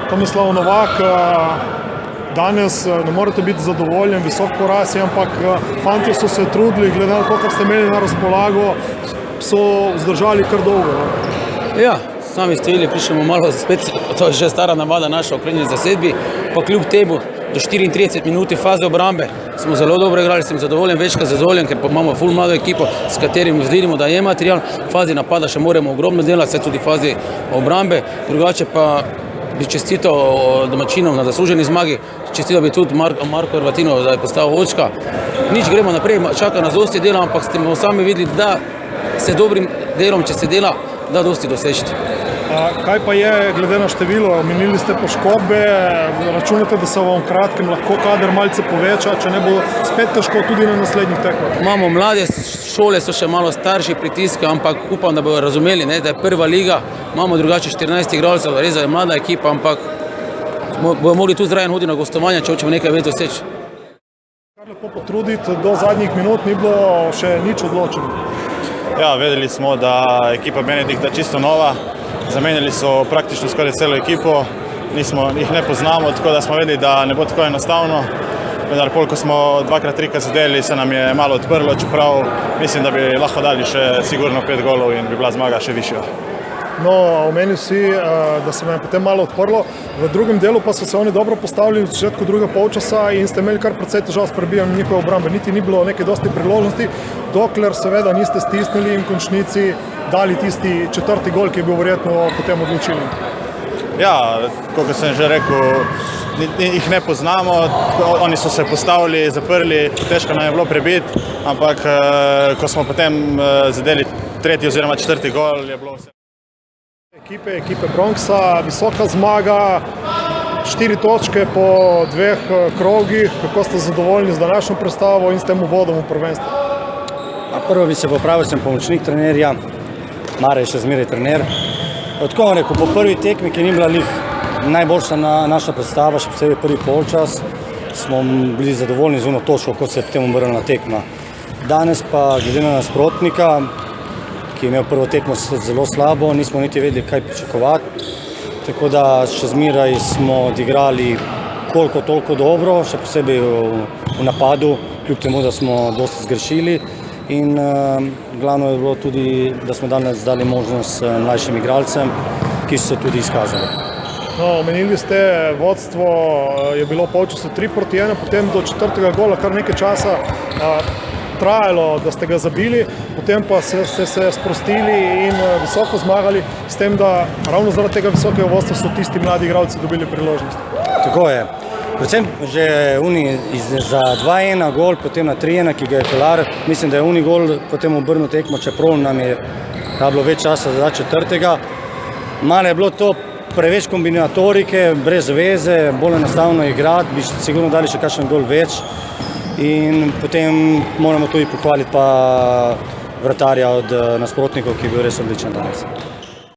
Tomislav Novak, danes ne morete biti zadovoljen, visok poraz je, ampak fantje so se trudili, glede na to, kar ste imeli na razpolago, so vzdržali kar dolgo. Ja, sami streli, pišemo malo spet, to je že stara navada naša okrenjeni zasedbi, pa kljub temu do 34 minuti faze obrambe smo zelo dobro igrali, sem zadovoljen, večkrat zadovoljen, ker pa imamo ful mlado ekipo, s katerim vidimo, da je material, v fazi napada še moramo ogromno delati, vse tudi v fazi obrambe, drugače pa bi čestital domačinom na zasluženi zmagi, čestital bi tudi Marko Hrvatinov, da je postavil očka. Nič, gremo naprej, čaka nas dosti dela, ampak ste sami videli, da se dobrim delom, če se dela, da dosti doseči. Kaj pa je, glede na število, omenili ste poškodbe, računate, da se vam v kratkem lahko kader malce poveča, če ne bo spet težko tudi na naslednjih tekmah? Imamo mlade šole, so še malo starši pritiska, ampak upam, da bodo razumeli, da je prva liga, imamo drugače 14 igralcev, res je mlada ekipa, ampak bodo mogli tu zraven hoditi na gostovanja, če hočemo nekaj več doseči. Kar lepo potruditi, do zadnjih minut ni bilo še nič odločeno. Ja, vedeli smo, da ekipa Benedikta čisto nova, zamenjali so praktično skoraj celo ekipo, jih ne poznamo, tako da smo vedeli, da ne bo tako enostavno. Vendar ko smo dvakrat, trikrat zadeli, se nam je malo odprlo, čeprav mislim, da bi lahko dali še sigurno 5 golov in bi bila zmaga še višja. No, omenil si, da se vam je potem malo odprlo. V drugem delu pa so se oni dobro postavili v začetku drugega polčasa in ste imeli kar precej težav s prebijanjem njihove obrambe. Niti ni bilo neke dosti priložnosti, dokler seveda niste stisnili in v končnici dali tisti 4. gol, ki je bil verjetno potem odločilen. Ja, kot sem že rekel, jih ne poznamo, oni so se postavili, zaprli, težko nam je bilo prebiti, ampak ko smo potem zadeli 3. oziroma 4. gol, je bilo vse. Ekipe Bronxa, visoka zmaga, 4 točke po 2 krogih. Kako ste zadovoljni z današnjo predstavo in s tem uvodom v prvenstvo? Prvo bi se popravil, sem pomočnik trenerja, Mare je še zmeraj trener. Tako vam rekel, po prvi tekmi, ki ni bila najboljša naša predstava, še posebej prvi polčas, smo bili zadovoljni z ono točko, kot se je potem obrnila tekma. Danes pa, glede na nasprotnika, ki je imel prvo tekmo zelo slabo, nismo niti vedeli, kaj pričakovati. Tako da še zmeraj smo odigrali koliko toliko dobro, še posebej v napadu, kljub temu, da smo dosti zgrešili. In glavno je bilo tudi, da smo danes dali možnost mlajšim igralcem, ki so se tudi izkazali. No, omenili ste, vodstvo je bilo polčasu 3-1, potem do 4. gola kar nekaj časa trajalo, da ste ga zabili, potem pa ste se sprostili in visoko zmagali, s tem, da ravno zaradi tega visokega vodstva so tisti mladi igralci dobili priložnost. Tako je. Predvsem že za 2-1 gol, potem na 3-1, ki ga je Kolar, mislim, da je gol potem obrnil tekmo, čeprav nam je bilo več časa za 4. Malo je bilo to preveč kombinatorike, brez veze, bolj enostavno igrati, bi sigurno dali še kakšen gol več. In potem moramo tudi pohvaliti pa vratarja od nasprotnikov, ki je bil res odličen danes.